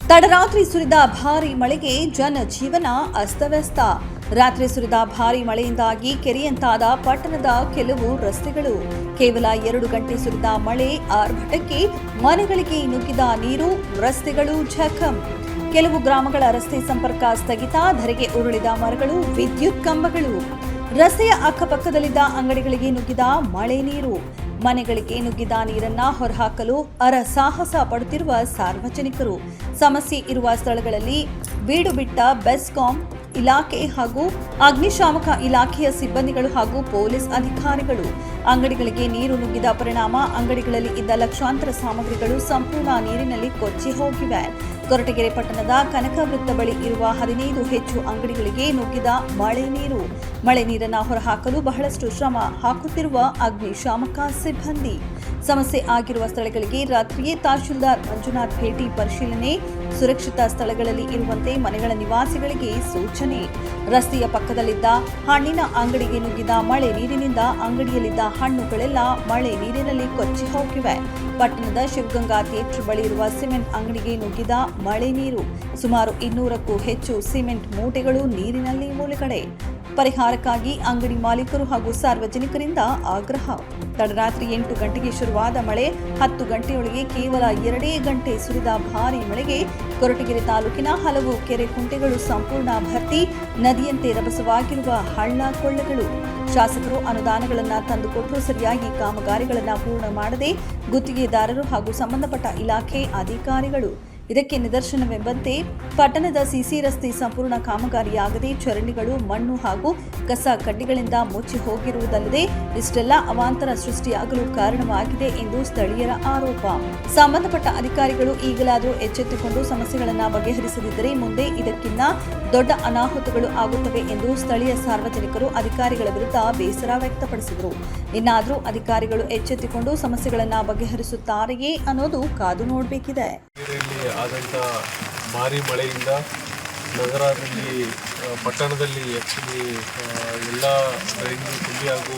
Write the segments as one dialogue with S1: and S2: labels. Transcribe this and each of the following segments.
S1: ತಡರಾತ್ರಿ ಸುರಿದ ಭಾರೀ ಮಳೆಗೆ ಜನಜೀವನ ಅಸ್ತವ್ಯಸ್ತ. ರಾತ್ರಿ ಸುರಿದ ಭಾರೀ ಮಳೆಯಿಂದಾಗಿ ಕೆರೆಯಂತಾದ ಪಟ್ಟಣದ ಕೆಲವು ರಸ್ತೆಗಳು. ಕೇವಲ 2 ಗಂಟೆ ಸುರಿದ ಮಳೆ ಆರ್ಭಟಕ್ಕೆ ಮನೆಗಳಿಗೆ ನುಗ್ಗಿದ ನೀರು, ರಸ್ತೆಗಳು ಜಖಂ. ಕೆಲವು ಗ್ರಾಮಗಳ ರಸ್ತೆ ಸಂಪರ್ಕ ಸ್ಥಗಿತ, ಧರೆಗೆ ಉರುಳಿದ ಮರಗಳು, ವಿದ್ಯುತ್ ಕಂಬಗಳು. ರಸ್ತೆಯ ಅಕ್ಕಪಕ್ಕದಲ್ಲಿದ್ದ ಅಂಗಡಿಗಳಿಗೆ ನುಗ್ಗಿದ ಮಳೆ ನೀರು. ಮನೆಗಳಿಗೆ ನುಗ್ಗಿದ ನೀರನ್ನ ಹೊರಹಾಕಲು ಅರಸಾಹಸ ಪಡುತ್ತಿರುವ ಸಾರ್ವಜನಿಕರು. ಸಮಸ್ಯೆ ಇರುವ ಸ್ಥಳಗಳಲ್ಲಿ ಬೀಡು ಬಿಟ್ಟ ಬೆಸ್ಕಾಂ ಇಲಾಖೆ ಹಾಗೂ ಅಗ್ನಿಶಾಮಕ ಇಲಾಖೆಯ ಸಿಬ್ಬಂದಿಗಳು ಹಾಗೂ ಪೊಲೀಸ್ ಅಧಿಕಾರಿಗಳು. ಅಂಗಡಿಗಳಿಗೆ ನೀರು ನುಗ್ಗಿದ ಪರಿಣಾಮ ಅಂಗಡಿಗಳಲ್ಲಿ ಇದ್ದ ಲಕ್ಷಾಂತರ ಸಾಮಗ್ರಿಗಳು ಸಂಪೂರ್ಣ ನೀರಿನಲ್ಲಿ ಕೊಚ್ಚಿ ಹೋಗಿವೆ. ಕೊರಟಗೆರೆ ಪಟ್ಟಣದ ಕನಕ ವೃತ್ತ ಬಳಿ ಇರುವ 15 ಹೆಚ್ಚು ಅಂಗಡಿಗಳಿಗೆ ನುಗ್ಗಿದ ಮಳೆ ನೀರು. ಮಳೆ ನೀರನ್ನು ಹೊರಹಾಕಲು ಬಹಳಷ್ಟು ಶ್ರಮ ಹಾಕುತ್ತಿರುವ ಅಗ್ನಿಶಾಮಕ ಸಿಬ್ಬಂದಿ. ಸಮಸ್ಯೆ ಆಗಿರುವ ಸ್ಥಳಗಳಿಗೆ ರಾತ್ರಿಯೇ ತಹಶೀಲ್ದಾರ್ ಮಂಜುನಾಥ್ ಭೇಟಿ ಪರಿಶೀಲನೆ. ಸುರಕ್ಷಿತ ಸ್ಥಳಗಳಲ್ಲಿ ಇರುವಂತೆ ಮನೆಗಳ ನಿವಾಸಿಗಳಿಗೆ ಸೂಚನೆ. ರಸ್ತೆಯ ಪಕ್ಕದಲ್ಲಿದ್ದ ಹಣ್ಣಿನ ಅಂಗಡಿಗೆ ನುಗ್ಗಿದ ಮಳೆ ನೀರಿನಿಂದ ಅಂಗಡಿಯಲ್ಲಿದ್ದ ಹಣ್ಣುಗಳೆಲ್ಲ ಮಳೆ ನೀರಿನಲ್ಲಿ ಕೊಚ್ಚಿ ಹೋಗಿವೆ. ಪಟ್ಟಣದ ಶಿವಗಂಗಾ ಥಿಯೇಟರ್ ಬಳಿ ಇರುವ ಸಿಮೆಂಟ್ ಅಂಗಡಿಗೆ ನುಗ್ಗಿದ ಮಳೆ ನೀರು. ಸುಮಾರು 200ಕ್ಕೂ ಹೆಚ್ಚು ಸಿಮೆಂಟ್ ಮೂಟೆಗಳು ನೀರಿನಲ್ಲಿ ಮುಳುಗಡೆ. ಪರಿಹಾರಕ್ಕಾಗಿ ಅಂಗಡಿ ಮಾಲೀಕರು ಹಾಗೂ ಸಾರ್ವಜನಿಕರಿಂದ ಆಗ್ರಹ. ತಡರಾತ್ರಿ 8 ಗಂಟೆಗೆ ಶುರುವಾದ ಮಳೆ 10 ಗಂಟೆಯೊಳಗೆ ಕೇವಲ 2 ಗಂಟೆ ಸುರಿದ ಭಾರೀ ಮಳೆಗೆ ಕೊರಟಗೆರೆ ತಾಲೂಕಿನ ಹಲವು ಕೆರೆ ಕುಂಟೆಗಳು ಸಂಪೂರ್ಣ ಭರ್ತಿ, ನದಿಯಂತೆ ರಭಸವಾಗಿರುವ ಹಳ್ಳ ಕೊಳ್ಳಗಳು. ಶಾಸಕರು ಅನುದಾನಗಳನ್ನು ತಂದುಕೊಟ್ಟರೂ ಸರಿಯಾಗಿ ಕಾಮಗಾರಿಗಳನ್ನು ಪೂರ್ಣ ಮಾಡದೆ ಗುತ್ತಿಗೆದಾರರು ಹಾಗೂ ಸಂಬಂಧಪಟ್ಟ ಇಲಾಖೆ ಅಧಿಕಾರಿಗಳು. ಇದಕ್ಕೆ ನಿದರ್ಶನವೆಂಬಂತೆ ಪಟ್ಟಣದ ಸಿಸಿ ರಸ್ತೆ ಸಂಪೂರ್ಣ ಕಾಮಗಾರಿಯಾಗದೆ ಚರಂಡಿಗಳು ಮಣ್ಣು ಹಾಗೂ ಕಸ ಕಡ್ಡಿಗಳಿಂದ ಮುಚ್ಚಿ ಹೋಗಿರುವುದಲ್ಲದೆ ಇಷ್ಟೆಲ್ಲ ಅವಾಂತರ ಸೃಷ್ಟಿಯಾಗಲು ಕಾರಣವಾಗಿದೆ ಎಂದು ಸ್ಥಳೀಯರ ಆರೋಪ. ಸಂಬಂಧಪಟ್ಟ ಅಧಿಕಾರಿಗಳು ಈಗಲಾದರೂ ಎಚ್ಚೆತ್ತುಕೊಂಡು ಸಮಸ್ಯೆಗಳನ್ನು ಬಗೆಹರಿಸದಿದ್ದರೆ ಮುಂದೆ ಇದಕ್ಕಿಂತ ದೊಡ್ಡ ಅನಾಹುತಗಳು ಆಗುತ್ತವೆ ಎಂದು ಸ್ಥಳೀಯ ಸಾರ್ವಜನಿಕರು ಅಧಿಕಾರಿಗಳ ವಿರುದ್ಧ ಬೇಸರ ವ್ಯಕ್ತಪಡಿಸಿದರು. ಇನ್ನಾದರೂ ಅಧಿಕಾರಿಗಳು ಎಚ್ಚೆತ್ತುಕೊಂಡು ಸಮಸ್ಯೆಗಳನ್ನು ಬಗೆಹರಿಸುತ್ತಾರೆಯೇ ಅನ್ನೋದು ಕಾದು ನೋಡಬೇಕಿದೆ.
S2: ಆದಂಥ ಭಾರೀ ಮಳೆಯಿಂದ ನಗರದಲ್ಲಿ ಪಟ್ಟಣದಲ್ಲಿ ಆ್ಯಕ್ಚುಲಿ ಎಲ್ಲ ಡ್ರೈನ್ಗಳು ತುಂಬಿ ಹಾಗೂ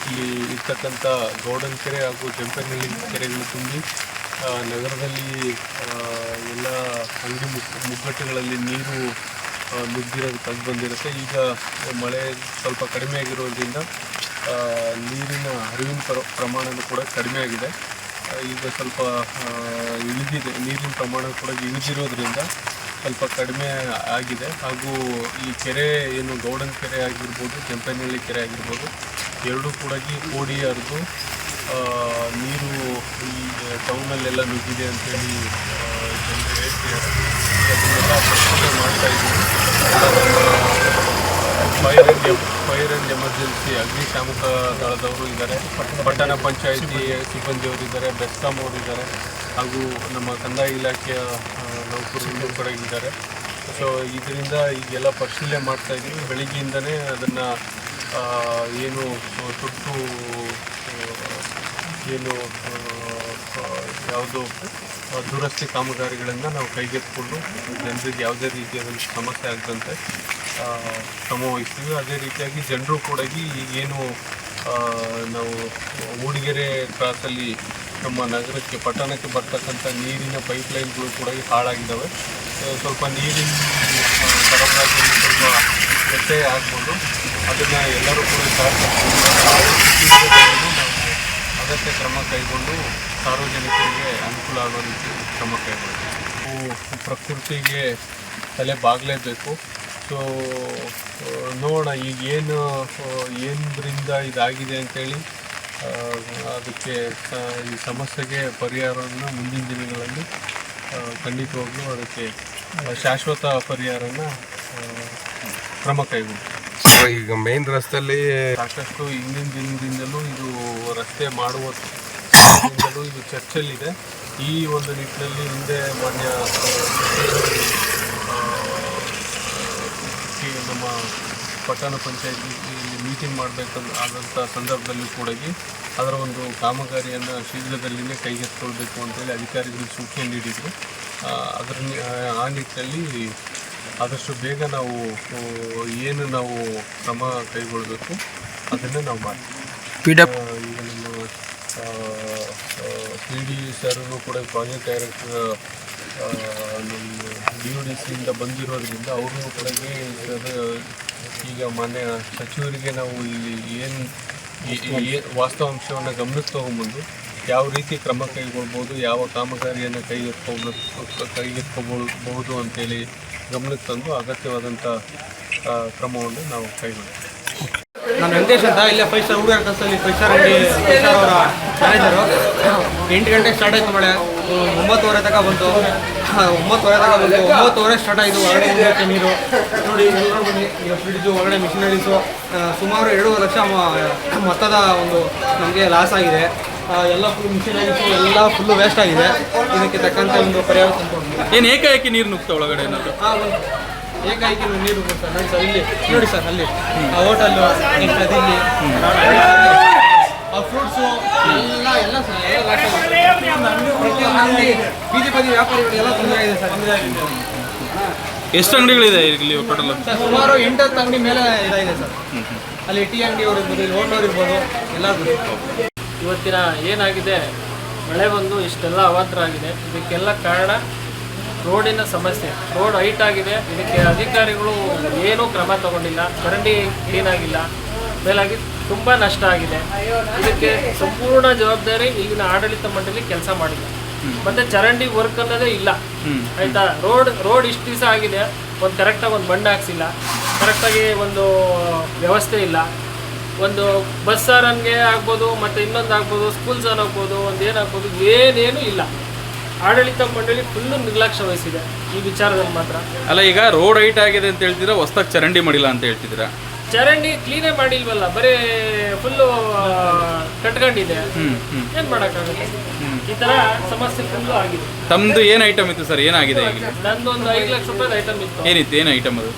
S2: ಇಲ್ಲಿ ಇರ್ತಕ್ಕಂಥ ಗೌಡನ್ ಕೆರೆ ಹಾಗೂ ಜಂಪನಹಳ್ಳಿ ಕೆರೆಗಳು ತುಂಬಿ ನಗರದಲ್ಲಿ ಎಲ್ಲ ಅಂಗಡಿ ಮುಗ್ಗಟ್ಟುಗಳಲ್ಲಿ ನೀರು ನುಗ್ಗಿರೋದು ಕಂಡು ಬಂದಿರುತ್ತೆ. ಈಗ ಮಳೆ ಸ್ವಲ್ಪ ಕಡಿಮೆ ಆಗಿರೋದ್ರಿಂದ ನೀರಿನ ಹರಿವಿನ ಪ್ರಮಾಣವೂ ಕೂಡ ಕಡಿಮೆ ಆಗಿದೆ. ಈಗ ಸ್ವಲ್ಪ ಇಳಿದಿದೆ, ನೀರಿನ ಪ್ರಮಾಣ ಕೂಡ ಇಳಿದಿರೋದ್ರಿಂದ ಸ್ವಲ್ಪ ಕಡಿಮೆ ಆಗಿದೆ. ಹಾಗೂ ಈ ಕೆರೆ ಏನು ಗೌಡನ್ ಕೆರೆ ಆಗಿರ್ಬೋದು, ಕೆಂಪನಹಳ್ಳಿ ಕೆರೆ ಆಗಿರ್ಬೋದು, ಎರಡೂ ಕೂಡ ಕೋಡಿ ಹರಿದು ನೀರು ಈ ಟೌನಲ್ಲೆಲ್ಲ ನುಗ್ಗಿದೆ ಅಂತೇಳಿ ಜನರು ಹೇಳ್ತಿದ್ದಾರೆ. ಅದನ್ನೆಲ್ಲ ಪರಿಶೀಲನೆ ಮಾಡ್ತಾ ಇದ್ದೀವಿ. ಫೈರ್ ಆ್ಯಂಡ್ ಎಮರ್ಜೆನ್ಸಿ ಅಗ್ನಿಶಾಮಕ ದಳದವರು ಇದ್ದಾರೆ, ಪಟ್ಟಣ ಪಂಚಾಯಿತಿ ಸಿಬ್ಬಂದಿಯವರು ಇದ್ದಾರೆ, ಬೆಸ್ಕಾಂ ಅವರು ಇದ್ದಾರೆ, ಹಾಗೂ ನಮ್ಮ ಕಂದಾಯ ಇಲಾಖೆಯ ನೌಕರರು ಕೂಡ ಇದ್ದಾರೆ. ಸೊ ಇದರಿಂದ ಈಗೆಲ್ಲ ಪರಿಶೀಲನೆ ಮಾಡ್ತಾ ಇದ್ದೀವಿ. ಬೆಳಿಗ್ಗೆಯಿಂದನೇ ಅದನ್ನು ಏನು ತುರ್ತು ಯಾವುದು ದುರಸ್ತಿ ಕಾಮಗಾರಿಗಳನ್ನು ನಾವು ಕೈಗೆತ್ತಿಕೊಂಡು ಜನರಿಗೆ ಯಾವುದೇ ರೀತಿಯಾದಂಥ ಸಮಸ್ಯೆ ಆಗದಂತೆ ಕ್ರಮ ವಹಿಸ್ತೀವಿ. ಅದೇ ರೀತಿಯಾಗಿ ಜನರು ಕೂಡ ಈಗೇನು ನಾವು ಮೂಡಿಗೆರೆ ಕ್ರಾಸಲ್ಲಿ ನಮ್ಮ ನಗರಕ್ಕೆ ಪಟ್ಟಣಕ್ಕೆ ಬರ್ತಕ್ಕಂಥ ನೀರಿನ ಪೈಪ್ಲೈನ್ಗಳು ಕೂಡ ಹಾಳಾಗಿದ್ದಾವೆ. ಸ್ವಲ್ಪ ನೀರಿನ ಸರಬರಾಜು ಸ್ವಲ್ಪ ವ್ಯತ್ಯಯ ಆಗ್ಬೋದು. ಅದನ್ನು ಎಲ್ಲರೂ ಕೂಡ ನಾವು ಅಗತ್ಯ ಕ್ರಮ ಕೈಗೊಂಡು ಸಾರ್ವಜನಿಕರಿಗೆ ಅನುಕೂಲ ಆಗೋ ರೀತಿ ಕ್ರಮ ಕೈಗೊಳ್ತೀವಿ. ನಾವು ಪ್ರಕೃತಿಗೆ ತಲೆ ಬಾಗಲೇಬೇಕು. ಸೊ ನೋಡೋಣ ಈಗ ಏನರಿಂದ ಇದಾಗಿದೆ ಅಂತೇಳಿ ಅದಕ್ಕೆ ಈ ಸಮಸ್ಯೆಗೆ ಪರಿಹಾರವನ್ನು ಮುಂದಿನ ದಿನಗಳಲ್ಲಿ ಖಂಡಿತವಾಗ್ಲೂ ಅದಕ್ಕೆ ಶಾಶ್ವತ ಪರಿಹಾರನ ಕ್ರಮ ಕೈಗೊಳ್ತೀವಿ.
S3: ಈಗ ಮೇನ್ ರಸ್ತೆಯಲ್ಲಿ
S2: ಸಾಕಷ್ಟು ಹಿಂದಿನ ದಿನದಿಂದಲೂ ಇದು ರಸ್ತೆ ಮಾಡುವ ಇದು ಚರ್ಚೆಯಲ್ಲಿದೆ. ಈ ಒಂದು ನಿಟ್ಟಿನಲ್ಲಿ ಹಿಂದೆ ಮಾನ್ಯ ನಮ್ಮ ಪಟ್ಟಣ ಪಂಚಾಯತಿ ಮೀಟಿಂಗ್ ಮಾಡಬೇಕಾದಂಥ ಸಂದರ್ಭದಲ್ಲಿ ಕೂಡ ಅದರ ಒಂದು ಕಾಮಗಾರಿಯನ್ನು ಶೀಘ್ರದಲ್ಲಿಯೇ ಕೈಗೆತ್ತಿಕೊಳ್ಬೇಕು ಅಂತೇಳಿ ಅಧಿಕಾರಿಗಳು ಸೂಚನೆ ನೀಡಿದರು. ಆ ನಿಟ್ಟಿನಲ್ಲಿ ಆದಷ್ಟು ಬೇಗ ನಾವು ನಾವು ಕ್ರಮ ಕೈಗೊಳ್ಳಬೇಕು ಅದನ್ನು ನಾವು ಮಾಡ್ತೀವಿ. ಈಗ ನಮ್ಮ PD ಸರ್ ಕೂಡ ಪ್ರಾಜೆಕ್ಟ್ ಡೈರೆಕ್ಟರ್ ನಮ್ಮ ಪೊಲೀಸರಿಂದ ಬಂದಿರೋದ್ರಿಂದ ಅವ್ರನ್ನೂ ಕೂಡ ಈಗ ಮಾನ್ಯ ಸಚಿವರಿಗೆ ನಾವು ಇಲ್ಲಿ ವಾಸ್ತವಾಂಶವನ್ನು ಗಮನಕ್ಕೆ ತಗೊಂಬಂದು ಯಾವ ರೀತಿ ಕ್ರಮ ಕೈಗೊಳ್ಬೋದು, ಯಾವ ಕಾಮಗಾರಿಯನ್ನು ಕೈಗೆತ್ಕೋಬಹುದು ಅಂತೇಳಿ ಗಮನಕ್ಕೆ ತಂದು ಅಗತ್ಯವಾದಂಥ ಕ್ರಮವನ್ನು ನಾವು ಕೈಗೊಳ್ತೀವಿ.
S4: ನಾನು ವೆಂಕಟೇಶ್ ಅಂತ ಇಲ್ಲೇ 5 ಸ್ಟಾರ್ ಹುಡುಗರ ಕಸಲ್ಲಿ 5 ಸ್ಟಾರ್ ಅಂಗಡಿ 5 ಸ್ಟಾರ್ ಅವರ ಮ್ಯಾನೇಜರು. 8 ಗಂಟೆಗೆ ಸ್ಟಾರ್ಟ್ ಆಯಿತು ಮಳೆ, 9:30 ತನಕ ಬಂತು. 9:30 ಸ್ಟಾರ್ಟ್ ಆಯಿತು. ಹೊರಗಡೆ ಹೋಗೋಕ್ಕೆ ನೀರು ನೋಡಿ, ಈಗ ಫ್ರಿಡ್ಜು ಹೊರಗಡೆ ಮಿಷಿನರೀಸು ಸುಮಾರು 2.5 ಲಕ್ಷ ಮೊತ್ತದ ಒಂದು ನಮಗೆ ಲಾಸ್ ಆಗಿದೆ. ಎಲ್ಲ ಫುಲ್ ಮಿಷಿನರೀಸು ಎಲ್ಲ ಫುಲ್ಲು ವೇಸ್ಟ್ ಆಗಿದೆ. ಇದಕ್ಕೆ ತಕ್ಕಂಥ ಒಂದು ಪರಿಹಾರ ತಂದ್ಕೊಂಡು
S5: ಏನು ಏಕಾಏಕಿ ನೀರು ನುಗ್ತಾ ಒಳಗಡೆ ಏನಾದರೂ?
S4: ಏಕಾಏಕಿ ನೀರು ಸರ್ ನೋಡಿ ಸರ್, ಇಲ್ಲಿ ನೋಡಿ ಸರ್, ಅಲ್ಲಿ ಆ ಹೋಟೆಲ್ಲು ನೆಕ್ಸ್ಟ್ ಅದಿಲ್ಲಿ ಆ ಫ್ರೂಟ್ಸು ಎಲ್ಲ ಸರ್ ಎಲ್ಲ ಪ್ರತಿಯೊಂದು ಅಂಗಡಿ ಬೀದಿ ಬದಿ ವ್ಯಾಪಾರಿಗಳು ಎಲ್ಲ ತೊಂದರೆ ಇದೆ ಸರ್.
S5: ಎಷ್ಟು ಅಂಗಡಿಗಳಿದೆ ಇಲ್ಲಿ ಟೋಟಲ್?
S4: ಸರ್ ಸುಮಾರು 8-10 ಅಂಗಡಿ ಮೇಲೆ ಇದಾಗಿದೆ ಸರ್. ಅಲ್ಲಿ ಟೀ ಅಂಗಡಿಯವ್ರು ಇರ್ಬೋದು, ಇಲ್ಲಿ ಹೋಟ್ಲವ್ರು ಇರ್ಬೋದು, ಎಲ್ಲರೂ.
S6: ಇವತ್ತಿನ ಏನಾಗಿದೆ, ಮಳೆ ಬಂದು ಇಷ್ಟೆಲ್ಲ ಅವಾಂತರ ಆಗಿದೆ. ಇದಕ್ಕೆಲ್ಲ ಕಾರಣ ರೋಡಿನ ಸಮಸ್ಯೆ. ರೋಡ್ ಹೈಟ್ ಆಗಿದೆ, ಇದಕ್ಕೆ ಅಧಿಕಾರಿಗಳು ಏನೂ ಕ್ರಮ ತಗೊಂಡಿಲ್ಲ. ಚರಂಡಿ ಕ್ಲೀನಾಗಿಲ್ಲ, ಮೇಲಾಗಿ ತುಂಬ ನಷ್ಟ ಆಗಿದೆ. ಇದಕ್ಕೆ ಸಂಪೂರ್ಣ ಜವಾಬ್ದಾರಿ ಈಗಿನ ಆಡಳಿತ ಮಂಡಳಿ ಕೆಲಸ ಮಾಡಿಲ್ಲ. ಮತ್ತು ಚರಂಡಿ ವರ್ಕ್ ಅನ್ನೋದೇ ಇಲ್ಲ, ಆಯಿತಾ. ರೋಡ್ ಇಷ್ಟು ದಿವಸ ಆಗಿದೆ, ಒಂದು ಕರೆಕ್ಟಾಗಿ ಒಂದು ಬಣ್ಣ ಹಾಕ್ಸಿಲ್ಲ, ಕರೆಕ್ಟಾಗಿ ಒಂದು ವ್ಯವಸ್ಥೆ ಇಲ್ಲ. ಒಂದು ಬಸ್ ಸಾರನ್ಗೆ ಆಗ್ಬೋದು, ಮತ್ತು ಇನ್ನೊಂದು ಆಗ್ಬೋದು, ಸ್ಕೂಲ್ ಸಾರ್ ಆಗ್ಬೋದು, ಒಂದು ಏನಾಗ್ಬೋದು, ಏನೇನೂ ಇಲ್ಲ. ಆಡಳಿತ ಮಂಡಳಿ ಫುಲ್ಲು ನಿರ್ಲಕ್ಷ್ಯ ವಹಿಸಿದೆ ಈ ವಿಚಾರದಲ್ಲಿ ಮಾತ್ರ.
S5: ಅಲ್ಲ, ಈಗ ರೋಡ್ ಹೈಟ್ ಆಗಿದೆ ಅಂತ ಹೇಳ್ತಿದ್ದೀರಾ, ಹೊಸ್ದಾಗಿ ಚರಂಡಿ ಮಾಡಿಲ್ಲ ಅಂತ ಹೇಳ್ತಿದ್ದೀರಾ?
S6: ಚರಂಡಿ ಕ್ಲೀನೇ ಮಾಡಿಲ್ವಲ್ಲ, ಬರೀ ಫುಲ್ಲು ಕಟ್ಕೊಂಡಿದೆ. ಏನು ಮಾಡೋಕ್ಕಾಗುತ್ತೆ? ಈ ಥರ ಸಮಸ್ಯೆ ಫುಲ್ಲು ಆಗಿದೆ.
S5: ತಮ್ಮದು ಏನು ಐಟಮ್ ಇತ್ತು ಸರ್? ಏನಾಗಿದೆ ಈಗ?
S6: ನಂದು ಒಂದು 5 ಲಕ್ಷ ರೂಪಾಯಿ ಐಟಮ್ ಇತ್ತು.
S5: ಏನಿತ್ತು? ಏನು ಐಟಮ್ ಅದು?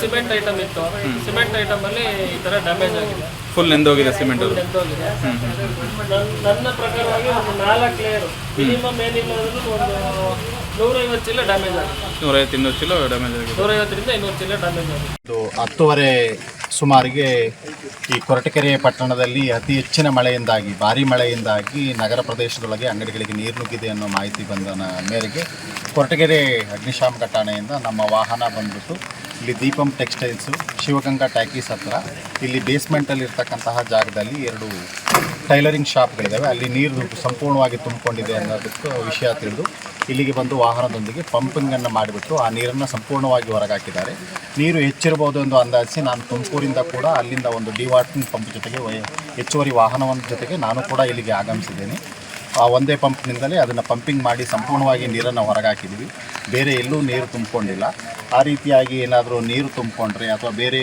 S6: ಸಿಮೆಂಟ್ ಐಟಮ್ ಇತ್ತು. ಸಿಮೆಂಟ್ ಐಟಮಲ್ಲಿ ಈ ಥರ ಡ್ಯಾಮೇಜ್ ಆಗಿದೆ.
S5: ಫುಲ್ ನೆಂದೋಗಿದೆ ಸಿಮೆಂಟ್ ಅದು?
S6: ನೆಂದೋಗಿದೆ. ನನ್ನ ಪ್ರಕಾರವಾಗಿ ಒಂದು 4 ಲೇಯರು ಮಿನಿಮಮ್ ಏನಿಲ್ಲ ಅಂದ್ರೂ ಒಂದು 150 ಚೀಲ ಡ್ಯಾಮೇಜ್ ಆಗಿದೆ.
S5: 150-200 ಚೀಲ ಡ್ಯಾಮೇಜ್ ಆಗಿದೆ.
S6: 150ರಿಂದ 200 ಚೀಲ ಡ್ಯಾಮೇಜ್ ಆಗಿದೆ.
S7: 10:30 ಸುಮಾರಿಗೆ ಈ ಕೊರಟಗೆರೆ ಪಟ್ಟಣದಲ್ಲಿ ಅತಿ ಹೆಚ್ಚಿನ ಮಳೆಯಿಂದಾಗಿ, ಭಾರೀ ಮಳೆಯಿಂದಾಗಿ ನಗರ ಪ್ರದೇಶದೊಳಗೆ ಅಂಗಡಿಗಳಿಗೆ ನೀರು ನುಗ್ಗಿದೆ ಅನ್ನೋ ಮಾಹಿತಿ ಬಂದ ಮೇರೆಗೆ ಕೊರಟಗೆರೆ ಅಗ್ನಿಶಾಮಕ ಠಾಣೆಯಿಂದ ನಮ್ಮ ವಾಹನ ಬಂದ್ಬಿಟ್ಟು ಇಲ್ಲಿ ದೀಪಂ ಟೆಕ್ಸ್ಟೈಲ್ಸು, ಶಿವಗಂಗಾ ಟ್ಯಾಕೀಸ್ ಹತ್ರ ಇಲ್ಲಿ ಬೇಸ್ಮೆಂಟಲ್ಲಿರ್ತಕ್ಕಂತಹ ಜಾಗದಲ್ಲಿ 2 ಟೈಲರಿಂಗ್ ಶಾಪ್ಗಳಿದ್ದಾವೆ. ಅಲ್ಲಿ ನೀರು ಸಂಪೂರ್ಣವಾಗಿ ತುಂಬಿಕೊಂಡಿದೆ ಅನ್ನೋದಕ್ಕೆ ವಿಷಯ ತಿಳಿದು ಇಲ್ಲಿಗೆ ಬಂದು ವಾಹನದೊಂದಿಗೆ ಪಂಪಿಂಗನ್ನು ಮಾಡಿಬಿಟ್ಟು ಆ ನೀರನ್ನು ಸಂಪೂರ್ಣವಾಗಿ ಹೊರಗಾಕಿದ್ದಾರೆ. ನೀರು ಹೆಚ್ಚಿರಬಹುದು ಎಂದು ಅಂದಾಜಿಸಿ ನಾನು ತುಮಕೂರಿಂದ ಕೂಡ ಅಲ್ಲಿಂದ ಒಂದು ಡಿವಾಟರಿಂಗ್ ಪಂಪ್ ಜೊತೆಗೆ ಹೆಚ್ಚುವರಿ ವಾಹನದ ಜೊತೆಗೆ ನಾನು ಕೂಡ ಇಲ್ಲಿಗೆ ಆಗಮಿಸಿದ್ದೇನೆ. ಆ ಒಂದೇ ಪಂಪ್ನಿಂದಲೇ ಅದನ್ನು ಪಂಪಿಂಗ್ ಮಾಡಿ ಸಂಪೂರ್ಣವಾಗಿ ನೀರನ್ನು ಹೊರಗಾಕಿದ್ದೀವಿ. ಬೇರೆ ಎಲ್ಲೂ ನೀರು ತುಂಬಿಕೊಂಡಿಲ್ಲ. ಆ ರೀತಿಯಾಗಿ ಏನಾದರೂ ನೀರು ತುಂಬಿಕೊಂಡ್ರೆ ಅಥವಾ ಬೇರೆ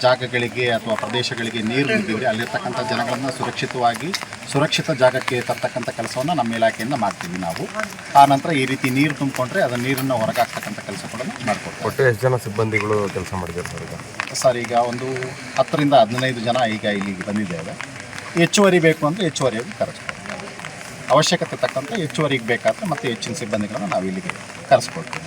S7: ಜಾಗಗಳಿಗೆ ಅಥವಾ ಪ್ರದೇಶಗಳಿಗೆ ನೀರು ನುಗ್ಗಿದ್ರೆ ಅಲ್ಲಿರ್ತಕ್ಕಂಥ ಜನಗಳನ್ನು ಸುರಕ್ಷಿತ ಜಾಗಕ್ಕೆ ತರ್ತಕ್ಕಂಥ ಕೆಲಸವನ್ನು ನಮ್ಮ ಇಲಾಖೆಯಿಂದ ಮಾಡ್ತೀವಿ ನಾವು. ಆ ನಂತರ ಈ ರೀತಿ ನೀರು ತುಂಬಿಕೊಂಡ್ರೆ ಅದನ್ನು ನೀರನ್ನು ಹೊರಗಾಕ್ತಕ್ಕಂಥ ಕೆಲಸ ಕೂಡ ಮಾಡ್ಕೊಡ್ತೀವಿ.
S3: ಒಟ್ಟು ಎಷ್ಟು ಜನ ಸಿಬ್ಬಂದಿಗಳು ಕೆಲಸ ಮಾಡಿದ್ದಾರೆ
S7: ಸರ್? ಈಗ ಒಂದು 10ರಿಂದ 15 ಜನ ಈಗ ಇಲ್ಲಿಗೆ ಬಂದಿದ್ದೇವೆ. ಹೆಚ್ಚುವರಿ ಬೇಕು ಅಂದರೆ ಹೆಚ್ಚುವರಿಯಾಗಿ ಕರೆಸ್ಕೊಡ್ತೀವಿ. ಅವಶ್ಯಕತೆ ತಕ್ಕಂಥ ಹೆಚ್ಚುವರಿಗೆ ಬೇಕಾದರೆ ಮತ್ತು ಹೆಚ್ಚಿನ ಸಿಬ್ಬಂದಿಗಳನ್ನು ನಾವು ಇಲ್ಲಿಗೆ ಕರೆಸ್ಕೊಡ್ತೀವಿ.